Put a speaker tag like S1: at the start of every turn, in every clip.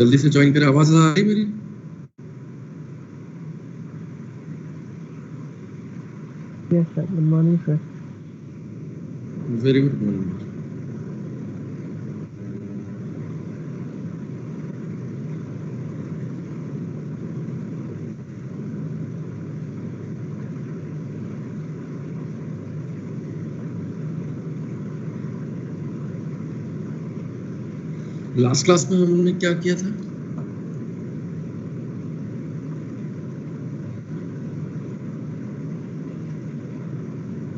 S1: जल्दी से ज्वाइन करें। आवाज आ रही मेरी?
S2: Yes, sir. Good morning, sir.
S1: Very good morning. Last class में हमने क्या किया था?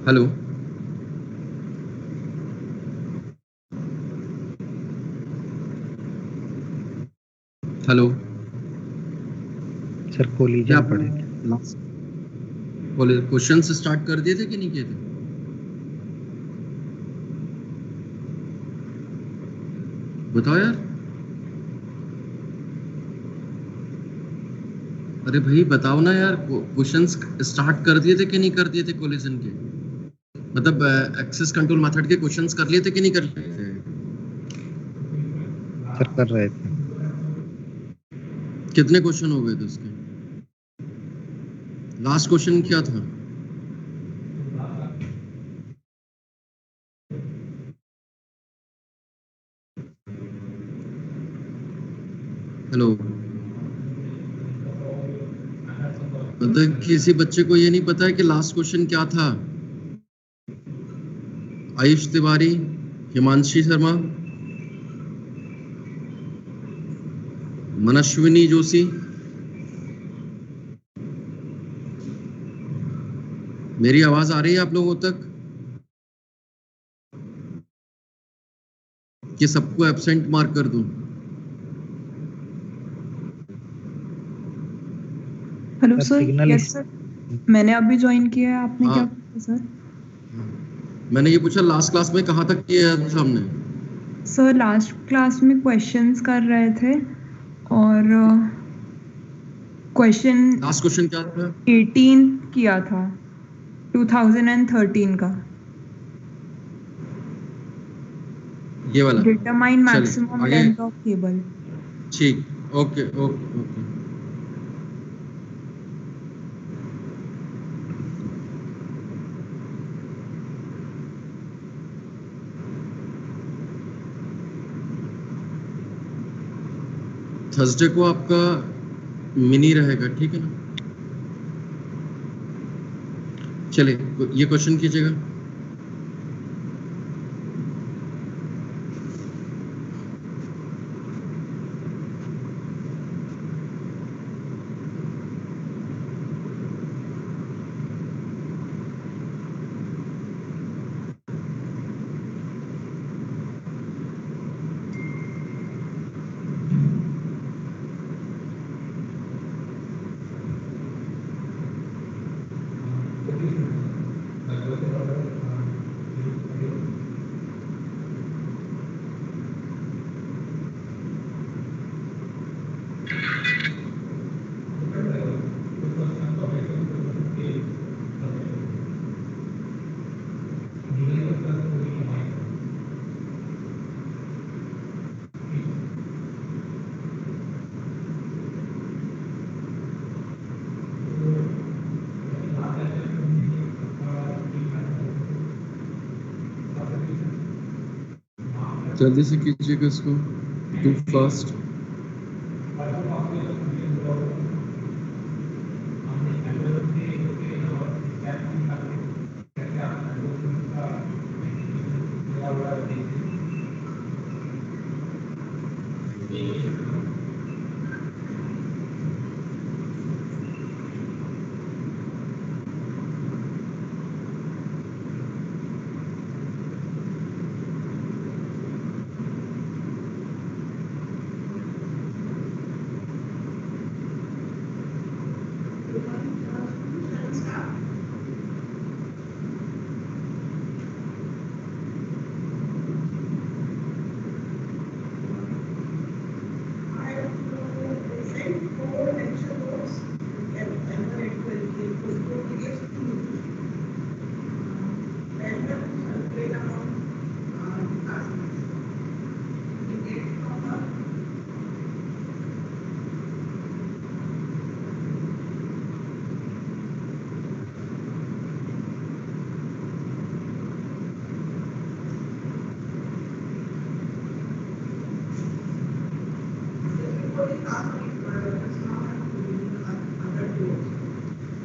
S1: हेलो, हेलो
S2: सर कोलिजन पढ़े थे।
S1: क्वेश्चन से स्टार्ट कर दिए थे कि नहीं किए थे? बताओ यार। अरे भाई बताओ ना यार, क्वेश्चंस स्टार्ट कर दिए थे कि नहीं कर दिए थे कोलिजन के? मतलब एक्सेस कंट्रोल मेथड के क्वेश्चंस कर लिए थे कि नहीं कर लिए थे?
S2: सर कर रहे थे।
S1: कितने क्वेश्चन हो गए थे उसके? लास्ट क्वेश्चन क्या था? हेलो, मतलब किसी बच्चे को ये नहीं पता है कि लास्ट क्वेश्चन क्या था? आयुष तिवारी, हिमांशी शर्मा, मनस्विनी जोशी, मेरी आवाज आ रही है आप लोगों तक कि सबको एब्सेंट मार्क कर दूं?
S3: Hello
S2: sir
S3: sir.
S2: Signal
S3: yes sir, मैंने अभी ज्वाइन किया है। आपने
S1: हाँ।
S3: क्या किया सर?
S1: मैंने ये पूछा लास्ट क्लास में कहाँ तक किया था हमने?
S3: सर लास्ट क्लास में क्वेश्चंस कर रहे थे और क्वेश्चन
S1: लास्ट क्वेश्चन क्या था?
S3: 18 किया था 2013 का।
S1: ये वाला?
S3: डिटरमाइन
S1: चलिए
S3: मैक्सिमम
S1: आगे।
S3: Length of cable.
S1: ठीक, ओके ओके ओके। थर्सडे को आपका मिनी रहेगा, ठीक है ना? चलिए ये क्वेश्चन कीजिएगा। जल्दी से कीजिएगा इसको, टू फास्ट।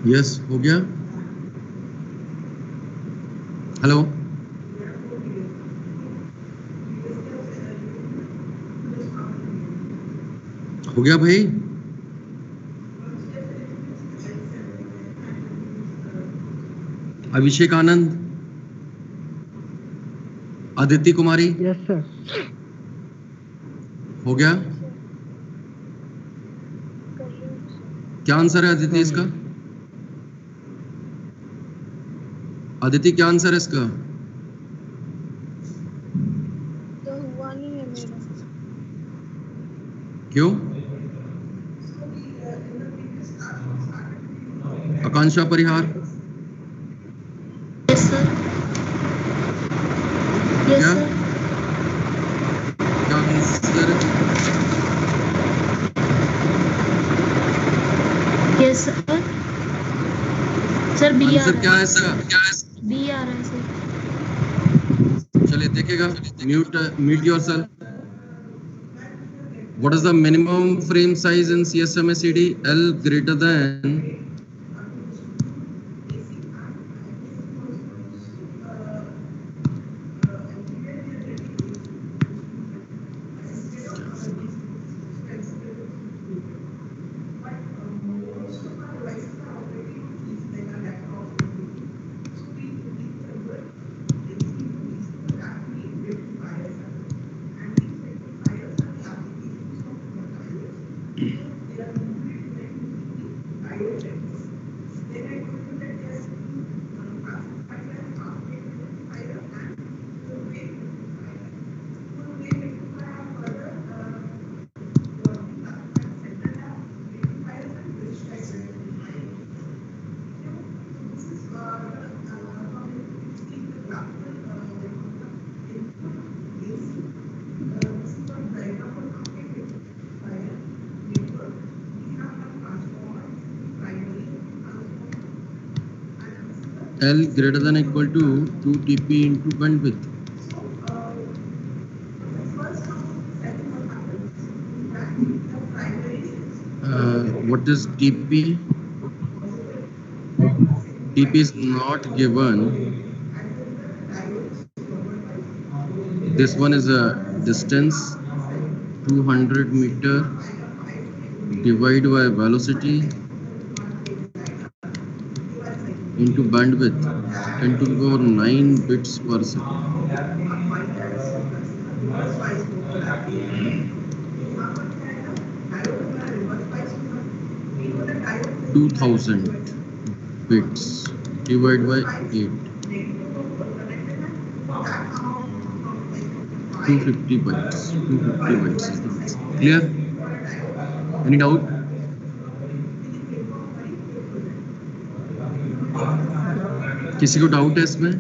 S1: यस हो गया। हेलो हो गया भाई? अभिषेक आनंद, अदिति कुमारी,
S2: यस सर।
S1: हो गया? क्या आंसर है अदिति इसका? अदिति क्या आंसर है इसका?
S4: तो हुआ नहीं है मेरा।
S1: क्यों? Akanksha Parihar,
S4: yes sir. Yes
S1: क्या?
S4: सर।
S1: क्या आंसर?
S4: Yes sir. सर बी आ
S1: आंसर क्या
S4: रहा
S1: है
S4: है।
S1: इसका?
S4: बी आ रहा है सर।
S1: चलिए देखेगा। Mute yourself. What is the minimum frame size in CSMACD? L greater than L greater than equal to 2 TP into bandwidth. What is TP? TP is not given. This one is a distance 200 meter divided by velocity into bandwidth 10 to the power 9 bits per second. 2000 bits divided by 8. 250 bytes. 250 bytes is the answer. Clear? Any doubt? किसी को doubt है इसमें?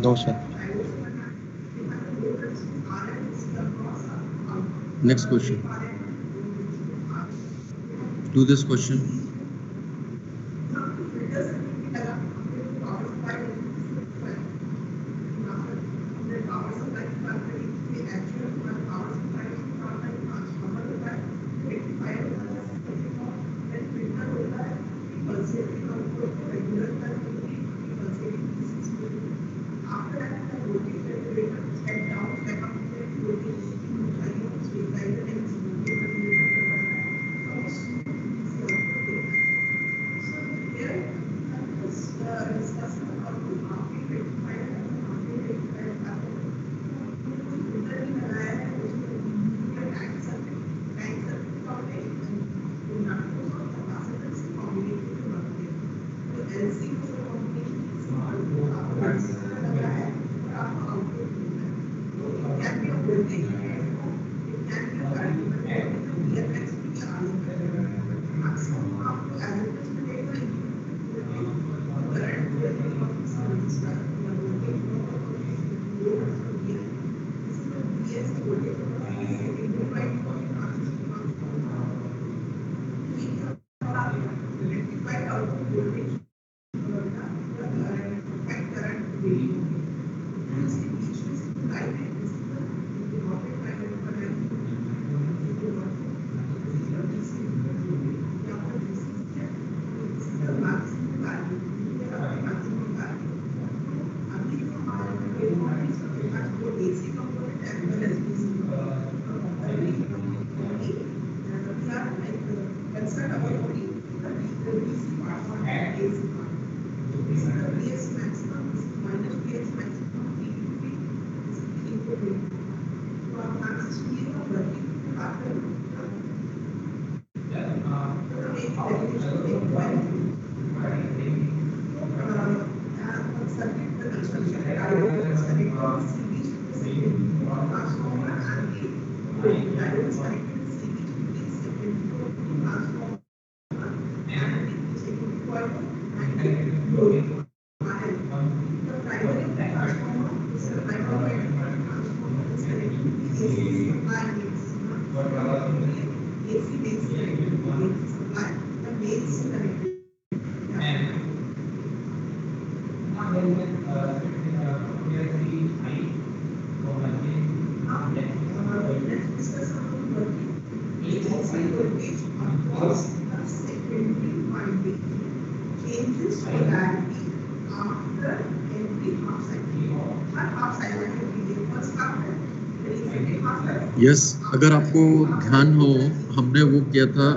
S2: No sir.
S1: Next question. Do this question. Yes, अगर आपको ध्यान हो, हमने वो किया था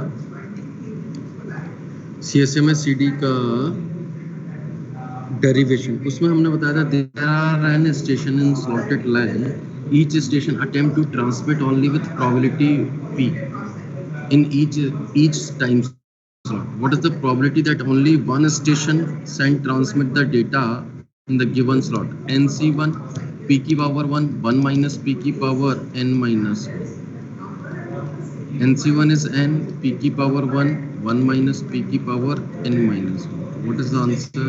S1: CSMS-CD का डेरिवेशन, उसमें हमने बताया था there are n station in slotted line, each station attempt to transmit only with probability p in each time slot. What is the probability that only one station transmit the data in the given slot? NC1 p की power 1 minus p की power n minus 1. NC1 is n, p की power 1 minus p की power n minus 1. What is the answer?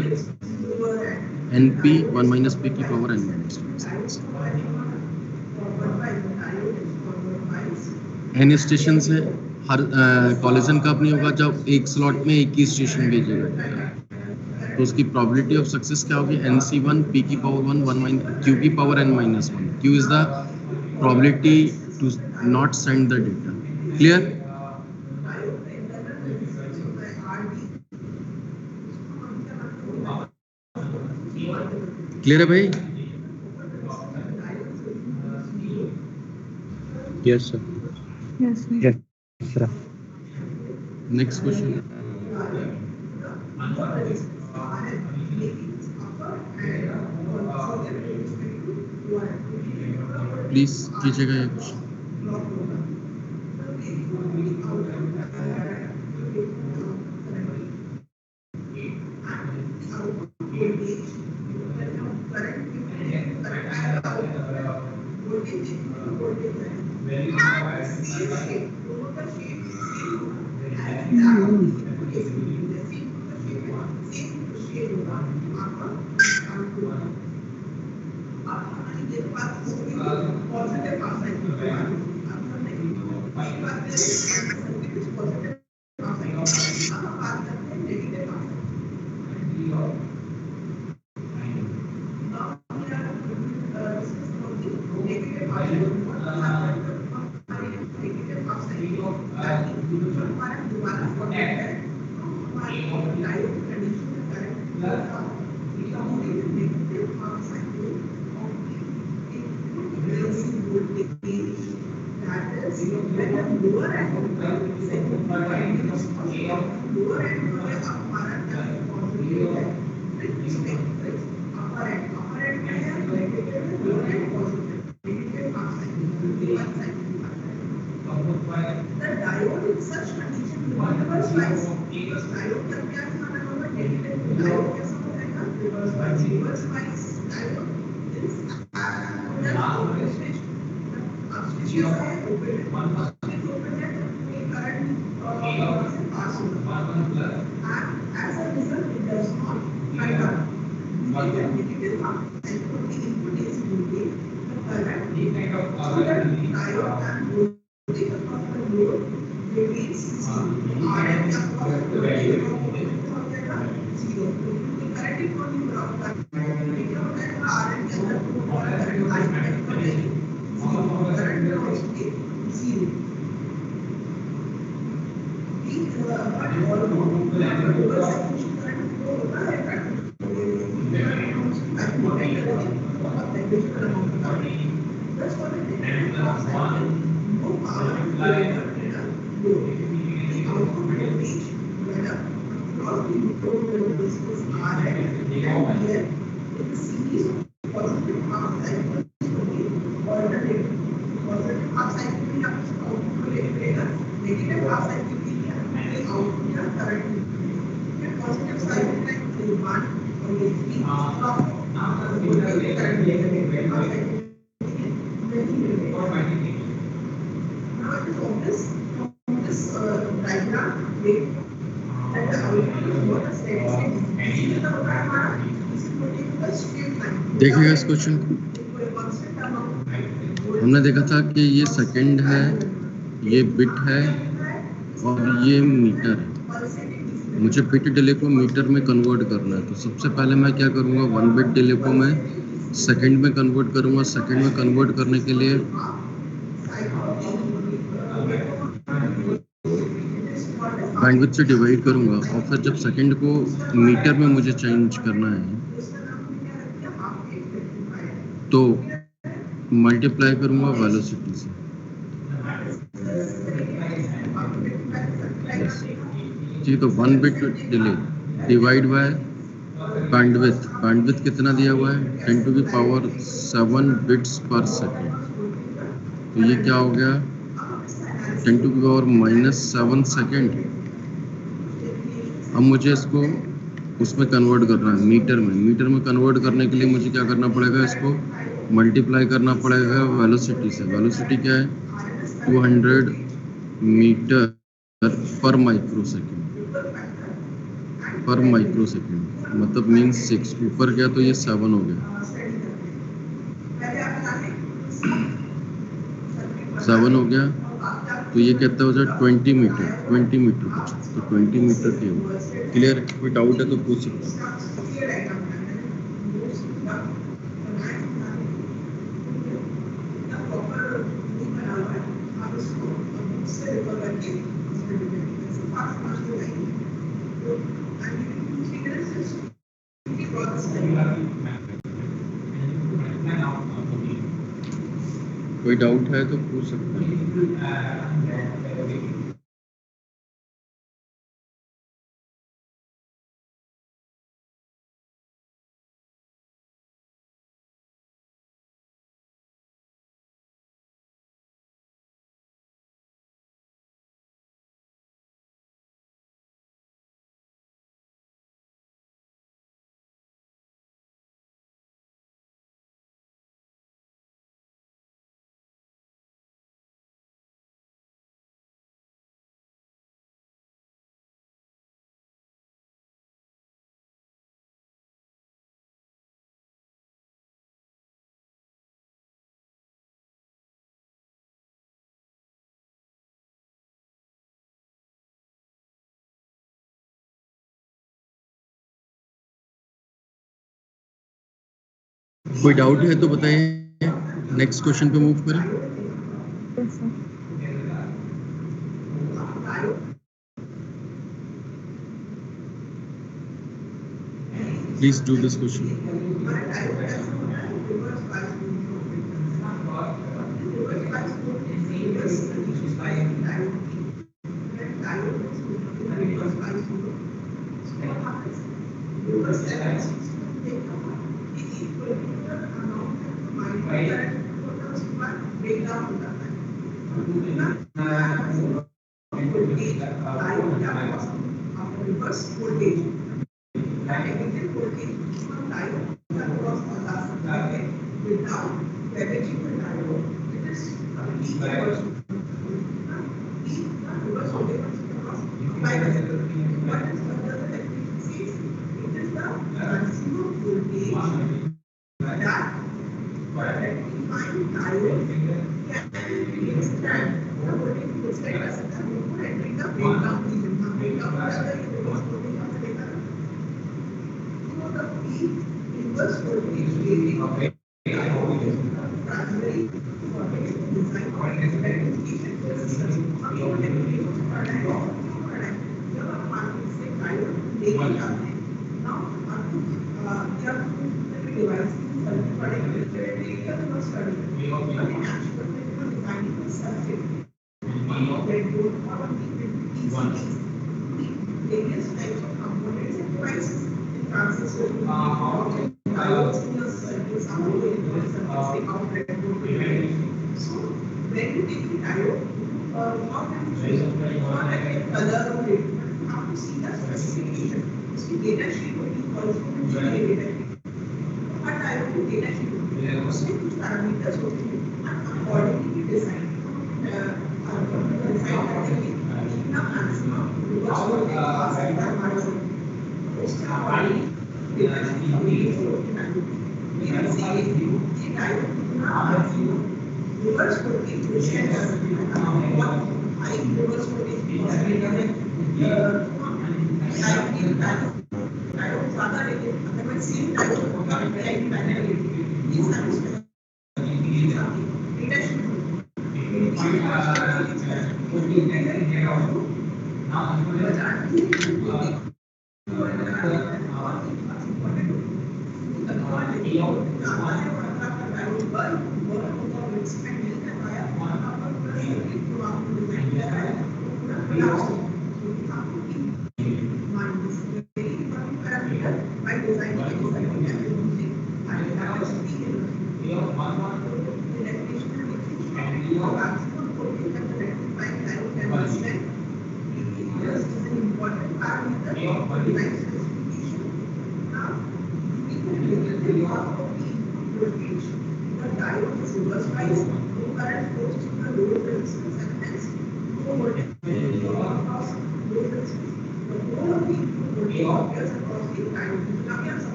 S1: NP 1 minus p की power n minus 1. n station है, हर collision कब नहीं होगा? जब एक स्लॉट में एक ही स्टेशन भेजेगा, तो उसकी प्रोबेबिलिटी ऑफ सक्सेस क्या होगी? NC1 p की पावर 1 q की power n minus 1. q is the probability to not send the data. Clear? Clear है भाई?
S2: Yes sir.
S3: Yes, sir.
S2: Yes sir.
S1: Next question. Please कीजिएगा ये क्वेश्चन. देखिएगा इस क्वेश्चन को। हमने देखा था कि ये सेकंड है, ये बिट है और ये मीटर है। मुझे बिट डिले को मीटर में कन्वर्ट करना है, तो सबसे पहले मैं क्या करूँगा, 1 बिट डिले को मैं सेकंड में कन्वर्ट करूँगा। सेकंड में कन्वर्ट करने के लिए बैंडविड्थ से डिवाइड करूँगा और फिर जब सेकंड को मीटर में मुझे चेंज करना है तो मल्टीप्लाई करूँगा वेलोसिटी से। ठीक, तो 1 bit delay divide by bandwidth. Bandwidth कितना दिया हुआ है, 10 टू द पावर 7 बिट्स पर सेकेंड। तो ये क्या हो गया, 10 टू द पावर -7 सेकेंड। अब मुझे इसको उसमें कन्वर्ट करना है मीटर में। मीटर में कन्वर्ट करने के लिए मुझे क्या करना पड़ेगा, इसको मल्टीप्लाई करना पड़ेगा वेलोसिटी से। वेलोसिटी क्या है, 200 मीटर पर माइक्रो सेकेंड। पर माइक्रो सेकेंड मतलब मीन्स 6 ऊपर गया तो ये 7 हो गया, 7 हो गया। तो ये कहता हो जाए 20 मीटर, 20 मीटर बचा। तो 20 मीटर के हो। क्लियर? कोई डाउट है तो पूछ सकते हैं। कोई डाउट है तो पूछ सकते हैं। कोई डाउट है तो बताइए, नेक्स्ट क्वेश्चन पे मूव करें।
S3: Yes, sir.
S1: Please do this question.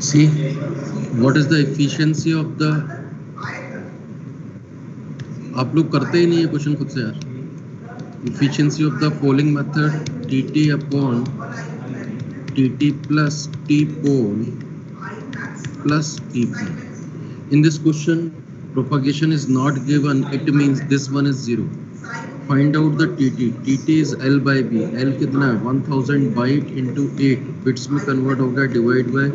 S1: See, what is the efficiency of the, आप लोग करते ही नहीं है क्वेश्चन खुद से यार। efficiency of the polling method tt upon tt plus t poll plus tp. In this question, propagation is not given, it means this one is 0. Find out the tt. tt is L by B. L कितना है 1000 bite into 8 bits में convert होगा, divide by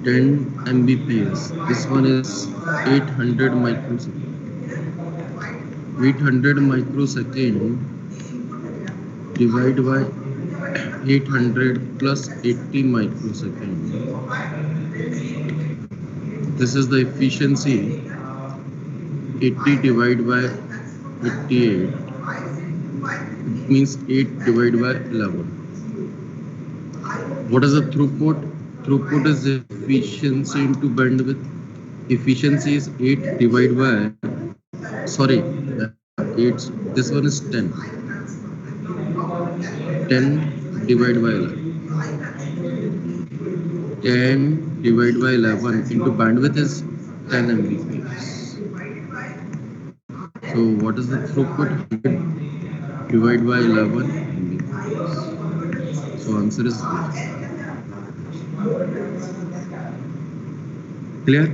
S1: 10 Mbps. This one is 800 microsecond. 800 microsecond divide by 800 plus 80 microsecond. This is the efficiency 80 divided by 88, it means 8 divided by 11. What is the throughput? Throughput is efficiency into bandwidth. Efficiency is 8 divided by, sorry, 8, this one is 10. 10 divided by 11. 10 divided by 11 into bandwidth is 10 Mbps. So what is the throughput? 100 divided by 11 Mbps. So answer is clear?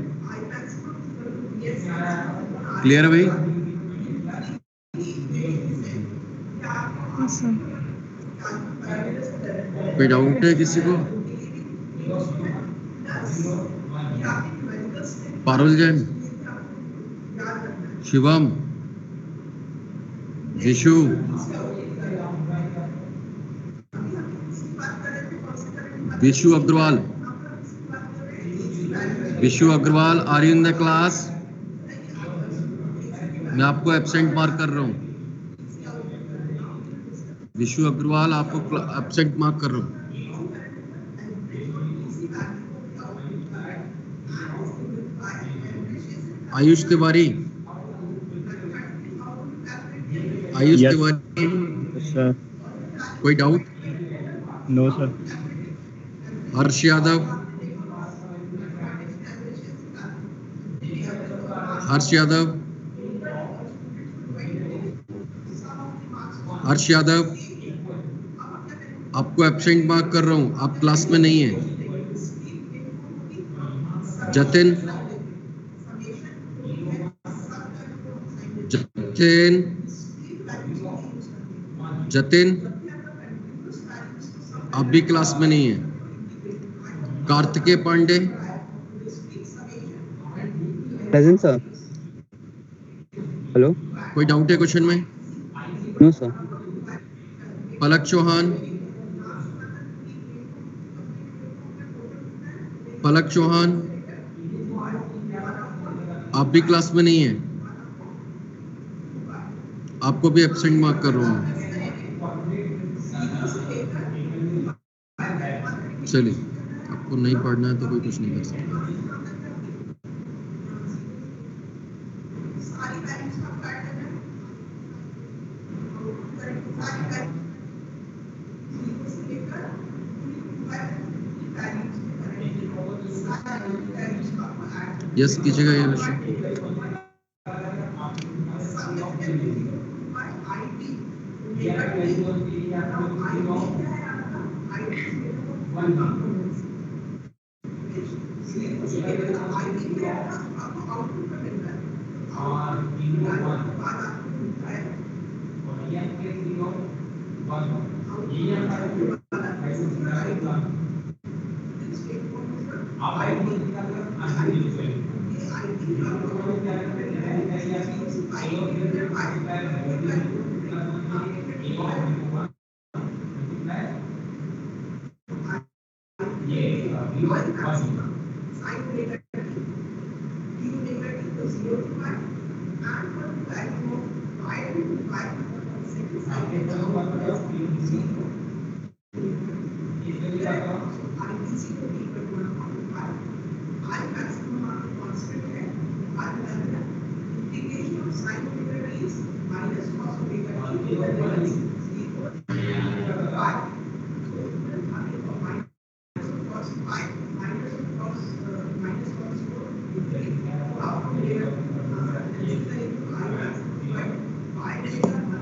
S1: Clear है भाई?
S3: Yes, sir.
S1: कोई doubt है किसी को? Parul Jain, Shivam, Vishu, Vishu Agrawal, are you in the class? मैं आपको absent mark कर रहा हूँ। विशु अग्रवाल, आपको एब्सेंट मार्क कर रहा हूँ। Ayush Tiwari,
S2: Yes.
S1: Tiwari,
S2: Yes, sir.
S1: कोई doubt?
S2: No, sir.
S1: Harsh Yadav, आपको एब्सेंट मार्क कर रहा हूं, आप क्लास में नहीं है। जतिन, आप भी क्लास में नहीं है। Kartikeya Pandey,
S5: Present, sir. Hello?
S1: कोई डाउट है क्वेश्चन में?
S5: No, sir.
S1: पलक चौहान, आप भी क्लास में नहीं है, आपको भी एब्सेंट मार्क कर रहा हूं। चलिए, आपको नहीं पढ़ना है तो कोई कुछ नहीं कर सकता। यस कीजिएगा ये क्वेश्चन।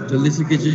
S1: जल्दी से कीजिए।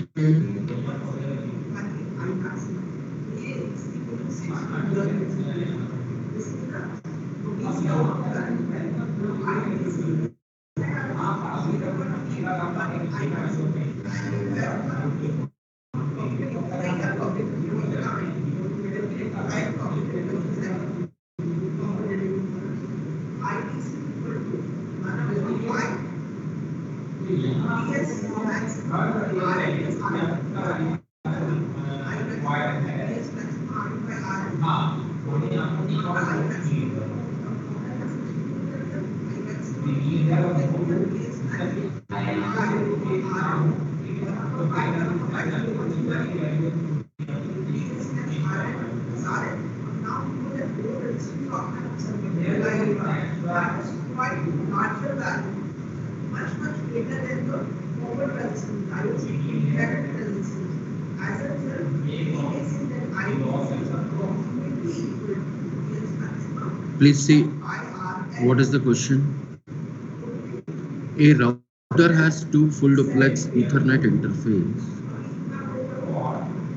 S1: Please see what is the question. A router has two full duplex Ethernet interface.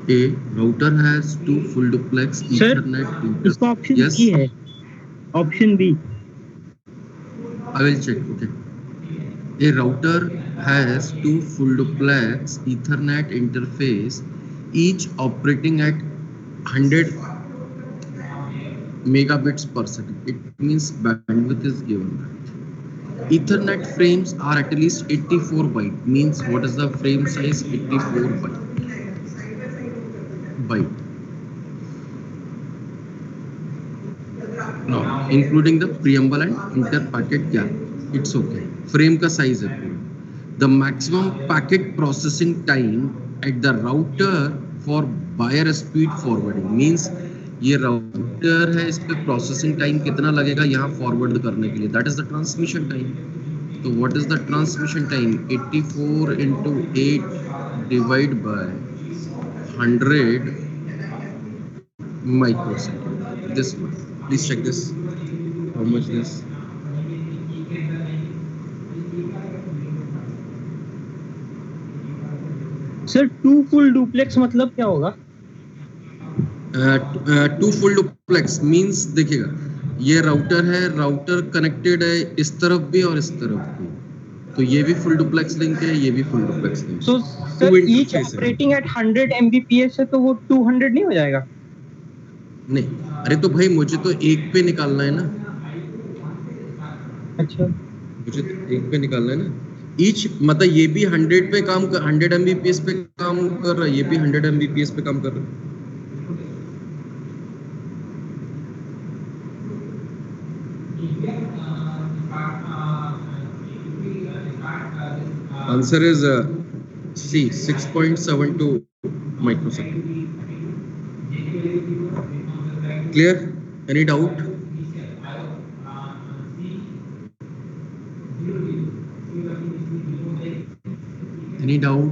S1: A router has two full duplex
S2: Sir,
S1: Ethernet
S2: इसका
S1: interface.
S2: ऑप्शन
S1: Yes,
S2: बी है, option B.
S1: I will check. Okay. A router has two full duplex Ethernet interface, each operating at 100 megabits per second. It means bandwidth is given. Ethernet frames are at least 84 byte. Means what is the frame size? 84 byte. No, including the preamble and inter-packet gap. It's okay. Frame का size है पूरा. The maximum packet processing time at the router for wire speed forwarding means ये router है, इस पे processing time कितना लगेगा यहाँ forward करने के लिए. That is the transmission time. So what is the transmission time? 84 into 8 divided by 100 microsecond. This one. Please check this. How much this?
S2: सर, टू फुल डुप्लेक्स मतलब क्या होगा?
S1: टू फुल डुप्लेक्स मींस देखिएगा, ये router है, router connected है इस तरफ भी और इस तरफ भी, तो ये भी फुल डुप्लेक्स लिंक है, ये भी फुल डुप्लेक्स लिंक है.
S2: So sir, each operating eight 100 Mbps है, तो वो 200 नहीं हो जाएगा?
S1: नहीं, अरे तो भाई मुझे तो एक पे निकालना है ना.
S2: अच्छा,
S1: मुझे तो एक पे निकालना है ना. ईच मतलब ये भी 100 पे काम कर, 100 Mbps पे काम कर रहा है, ये भी 100 Mbps पे काम कर रहा है. Answer is C, 6.72 microsecond. Clear? Any doubt? Any doubt?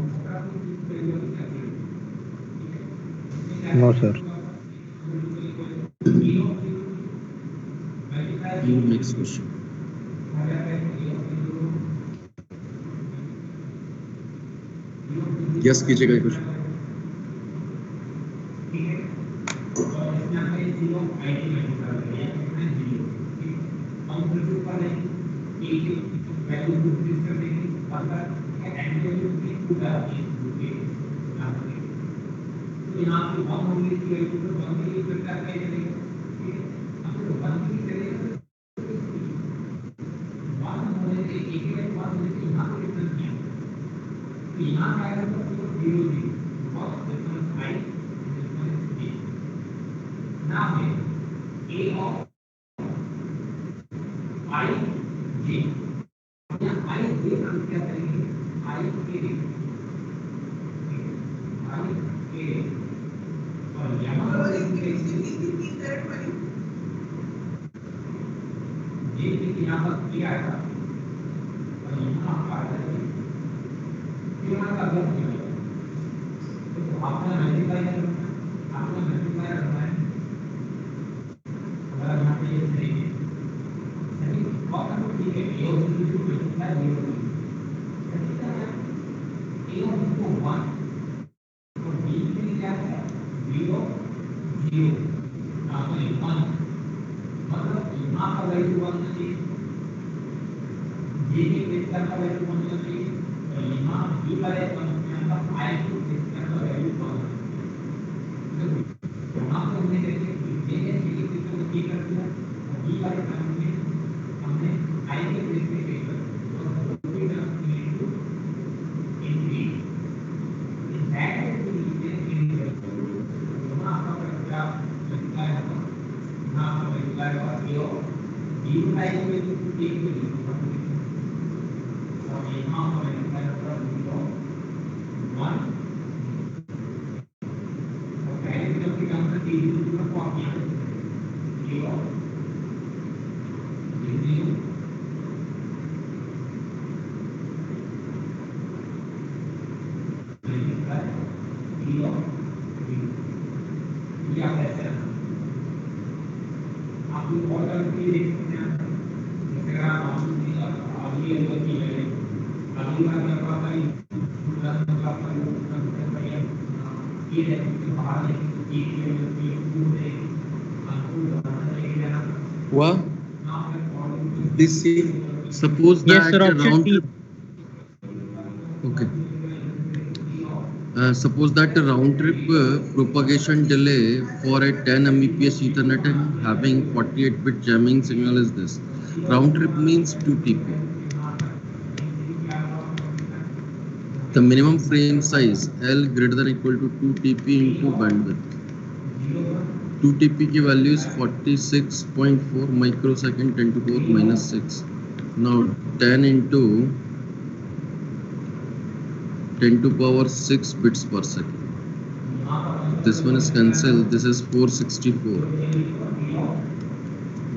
S2: No sir.
S1: Next question. Yes कीजिएगा कुछ. हुआ? Please see. Suppose
S2: Yes,
S1: that
S2: sir.
S1: a
S2: Option
S1: round
S2: D.
S1: trip. Okay. Suppose that a round trip propagation delay for a 10 Mbps Ethernet and having 48-bit jamming signal is this. Round trip means 2 TP. The minimum frame size L greater than equal to 2 TP into bandwidth. 2 TP की value is 46.4 microsecond 10 to the power minus 6. Now 10 into 10 to the power 6 bits per second. This one is cancelled. This is 464.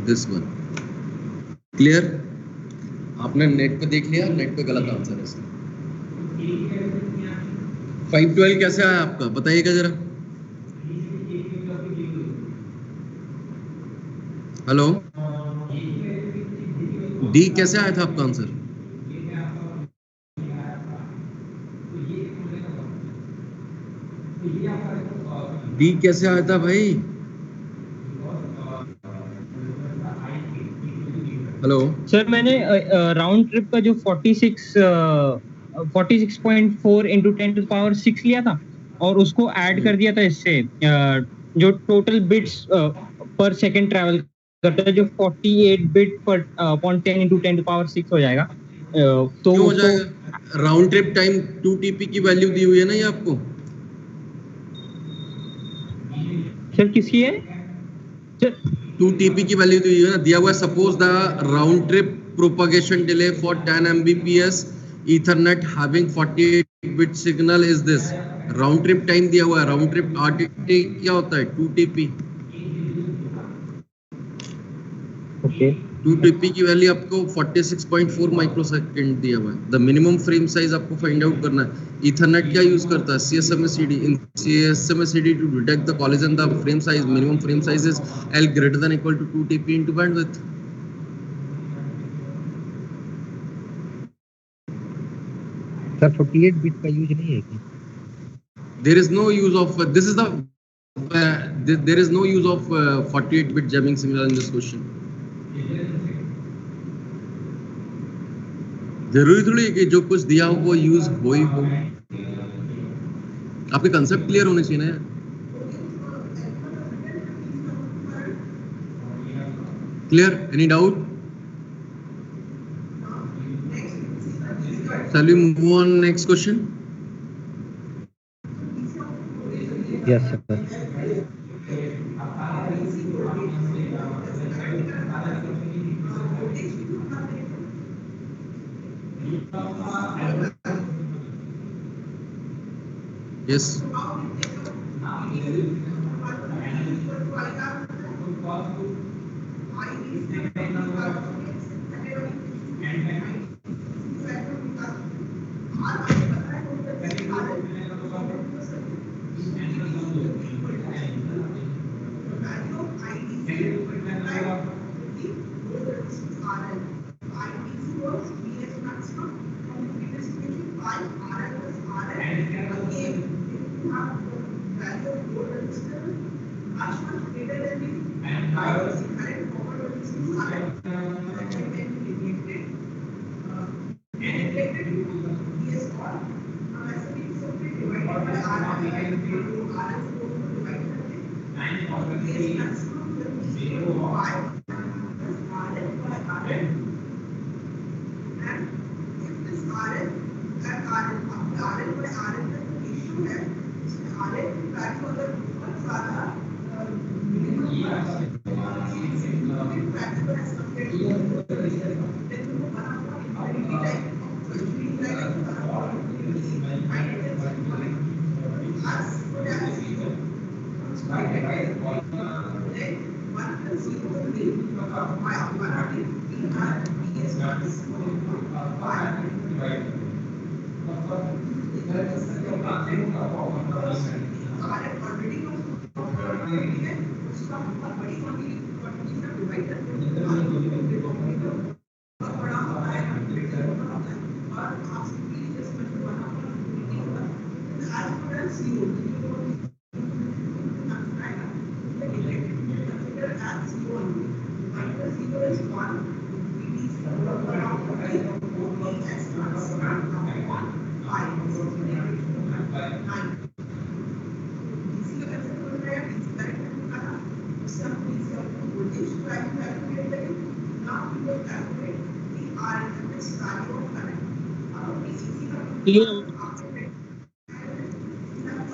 S1: This one. Clear? आपने net पे देख लिया, net पे गलत answer है इसका। 512 कैसे आया आपका, बताइएगा जरा। हेलो, डी कैसे आया था आपका आंसर? डी कैसे आया था भाई? हेलो
S2: सर मैंने राउंड ट्रिप का जो 46.4 इंटू 10 टू पावर 6 लिया था और उसको ऐड कर दिया था इससे जो टोटल बिट्स पर सेकंड ट्रैवल करता है जो 48 बिट पर अपॉन 10 इंटू 10 टू पावर 6 हो जाएगा। तो
S1: क्यों हो जाएगा? राउंड ट्रिप टाइम 2 TP की वैल्यू दी हुई है ना ये आपको।
S2: सर किसकी है सर?
S1: 2 TP की वैल्यू दी हुई है ना, दिया हुआ है। Suppose the round trip propagation delay for 10 Mbps Ethernet having 48 bit signal is this. Round trip time दिया हुआ है। राउंड ट्रिप RTT क्या होता है? 2 TP।
S2: ओके
S1: 2 TP की वैल्यू आपको 46.4 माइक्रोसेकंड दिया हुआ है। द मिनिमम फ्रेम साइज आपको फाइंड आउट करना है। ईथरनेट क्या यूज करता है? CSMA/CD। In CSMA/CD to detect the collision the frame size minimum frame size is L greater than equal to 2 TP into bandwidth.
S6: Sir 48 bit का use नहीं है कि
S1: There is no use of this is the there is no use of 48 bit jamming signal in this question. जरूरी थोड़ी है कि जो कुछ दिया हो वो यूज हो ही हो। आपके कंसेप्ट क्लियर होने चाहिए ना यार। Clear? Any doubt? Shall we move on next question?
S6: Yes sir
S1: Yes.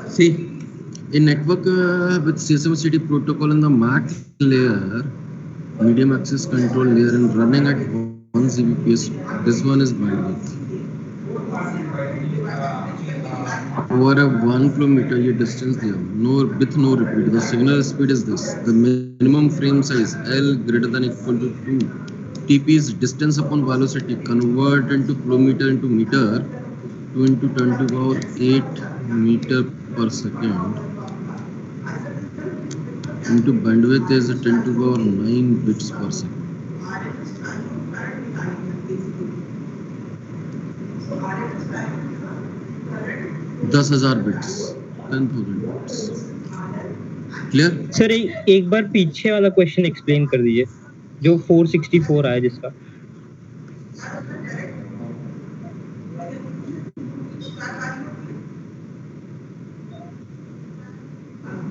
S1: See, in network with CSMCD protocol in the MAC layer, medium access control layer, and running at 1 Gbps, this one is bandwidth. Over a 1 kilometer ये distance दिया, no with no repeat. The signal speed is this. The minimum frame size L greater than equal to 2. TP is distance upon velocity. Convert into kilometer into meter. 2 into 10 to the power 8 meter per second. Into bandwidth is 10 to the power 9 bits per second. 10,000 bits 10,000 bits clear
S2: sir एक बार पीछे वाला question explain कर दीजिए जो 464 आया जिसका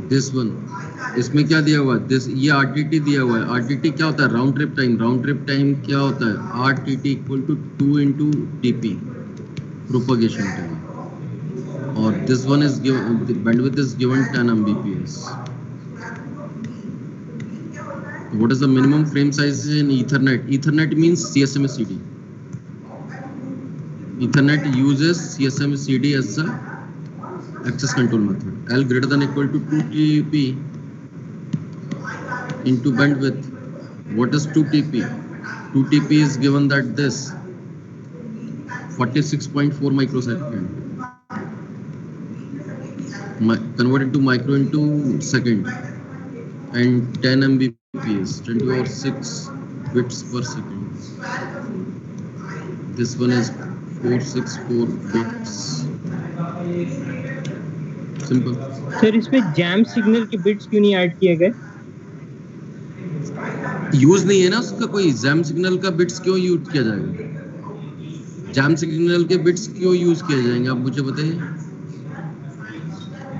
S1: this one इसमें क्या दिया हुआ है दिस ये आरटीटी दिया हुआ है आरटीटी क्या होता है राउंड ट्रिप टाइम क्या होता है RTT equal to 2 into TP propagation time और this one is given the bandwidth is given 10 mbps. What is the minimum frame size in ethernet means CSMA/CD. Ethernet uses CSMA/CD as the access control method. L greater than equal to 2 TP into bandwidth. What is 2 TP? 2 TP is given that this 46.4 microsecond. Convert into micro into second and 10 mbps 10 to the power 6 bits per second. This one is 464 bits. Simple.
S2: Sir इसमें jam signal के bits क्यों नहीं add किए गए
S1: use नहीं है ना उसका कोई जैम सिग्नल का बिट्स क्यों यूज किया जाएगा जैम सिग्नल के बिट्स क्यों यूज किए जाएंगे आप मुझे बताइए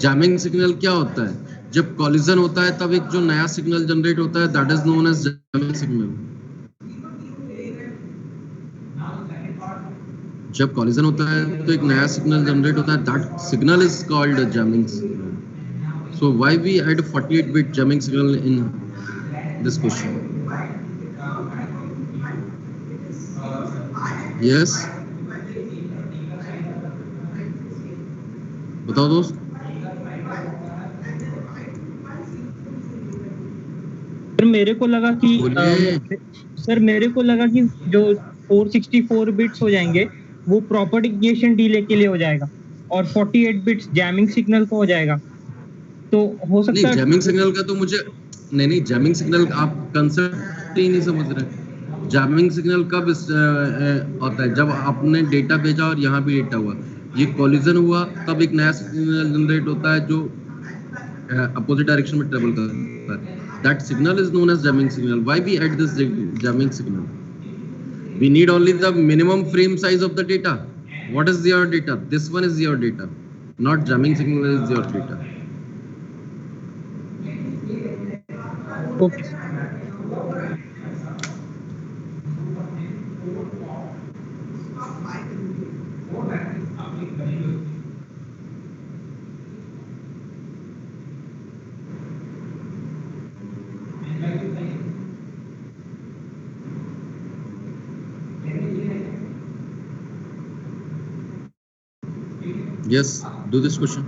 S1: जैमिंग सिग्नल क्या होता है जब कॉलिजन होता है तब एक जो नया सिग्नल जनरेट होता है that is known as jamming signal जब कॉलिजन होता है तो एक नया सिग्नल जनरेट होता है that signal is called jamming signal so why we add 48 bit jamming signal in this question yes बताओ दोस्त
S2: मेरे को लगा कि सर मेरे को लगा कि जो 464 बिट्स हो जाएंगे वो प्रोपगेशन डिले के लिए हो जाएगा और 48 बिट्स जैमिंग सिग्नल को हो जाएगा तो हो सकता है
S1: जैमिंग सिग्नल का तो मुझे नहीं जैमिंग सिग्नल आप कंसेप्ट ही नहीं समझ रहे जैमिंग सिग्नल कब होता है जब आपने डेटा भेजा और यहाँ भी डेटा हुआ ये कॉलिजन हुआ तब एक नया सिग्नल जनरेट होता है जो अपोजिट डायरेक्शन में ट्रेवल करता है that signal is known as jamming signal why we add this jamming signal we need only the minimum frame size of the data what is your data this one is your data not jamming signal is your data
S2: okay
S1: Yes, do this question.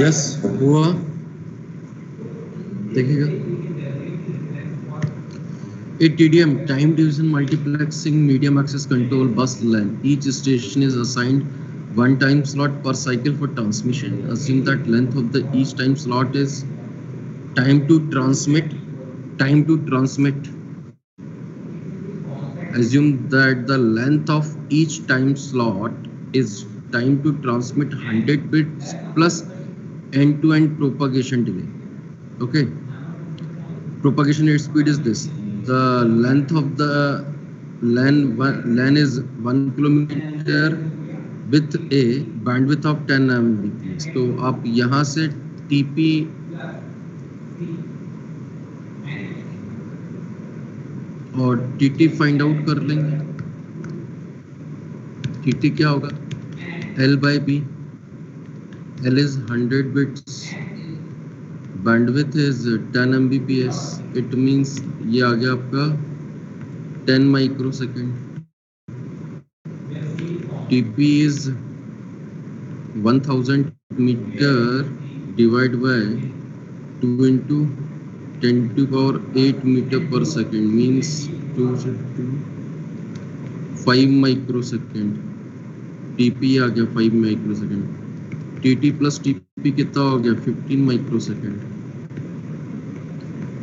S1: Yes, हुआ देखिएगा. A TDM, time division multiplexing medium access control bus LAN. Each station is assigned one time slot per cycle for transmission. Assume that length of the each time slot is time to transmit. Time to transmit. Assume that the length of each time slot is time to transmit 100 bits plus end-to-end propagation delay. Okay. Propagation rate speed is this. The length of the LAN is 1 kilometer with a bandwidth of 10 Mbps. तो आप यहाँ से TP और TT find out कर लेंगे. TT क्या होगा? L by B. L is 100 bits. Bandwidth is 10 Mbps. It means ये आ गया आपका 10 microsecond. TP is 1000 meter divided by 2 into 10 to the power 8 meter per second means 2 5 microsecond, TP आ गया 5 microsecond, TT plus TP कितना हो गया 15 microsecond.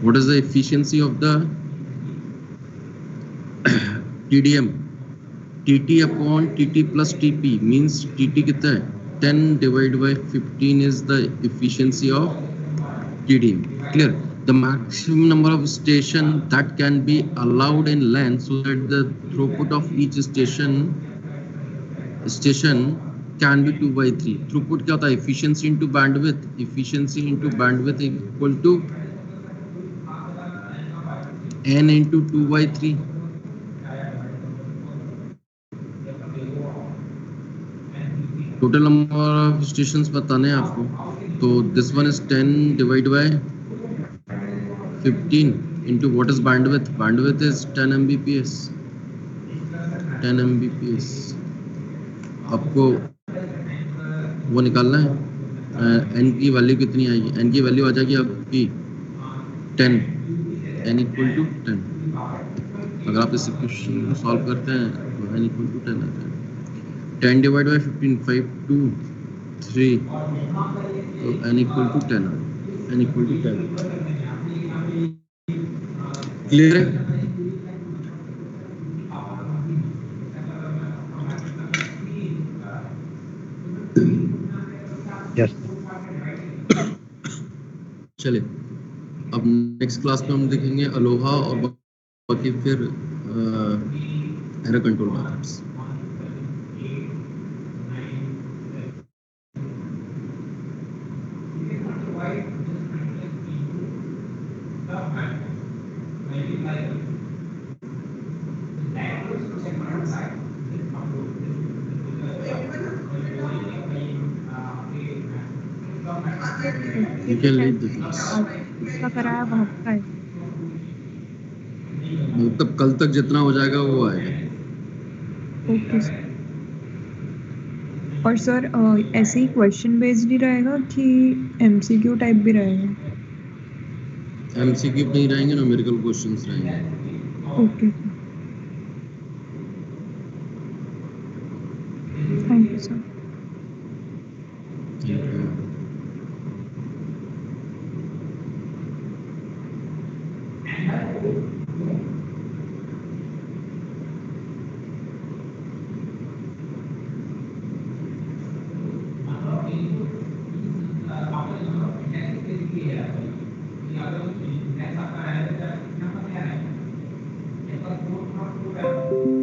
S1: What is the efficiency of the TDM? TT upon TT plus TP means TT कितना है 10 divide by 15 is the efficiency of TDM. Clear? The maximum number of station that can be allowed in LAN so that the throughput of each station can be 2 by 3. Throughput क्या होता है? Efficiency into bandwidth. Efficiency into bandwidth equal to n into 2 by 3. Total number of stations बताने हैं आपको. तो this one is 10 divide by 15 into what is bandwidth? Bandwidth is 10 mbps. 10 mbps. आपको वो निकालना है. n की वैल्यू कितनी आएगी? n की वैल्यू आ जाएगी आपकी 10. n equal to 10. अगर आप इस क्वेश्चन को सॉल्व करते हैं तो n equal to 10 आता है. 10 divided by 15, 5, 2, 3. So n equal to 10. n equal to 10. Clear है?
S6: Yes.
S1: चलिए अब नेक्स्ट क्लास में हम देखेंगे अलोहा और बाकी फिर error control methods. You can leave the class.
S3: इसका कराया बहुत का है.
S1: मतलब कल तक जितना हो जाएगा वो आएगा.
S3: Okay sir. और सर ऐसे ही क्वेश्चन बेस्ड ही रहेगा कि एमसीक्यू टाइप भी रहेगा?
S1: एमसीक्यू नहीं रहेंगे, न्यूमेरिकल क्वेश्चंस रहेंगे.
S3: Okay. Thank you sir.
S1: Thank you.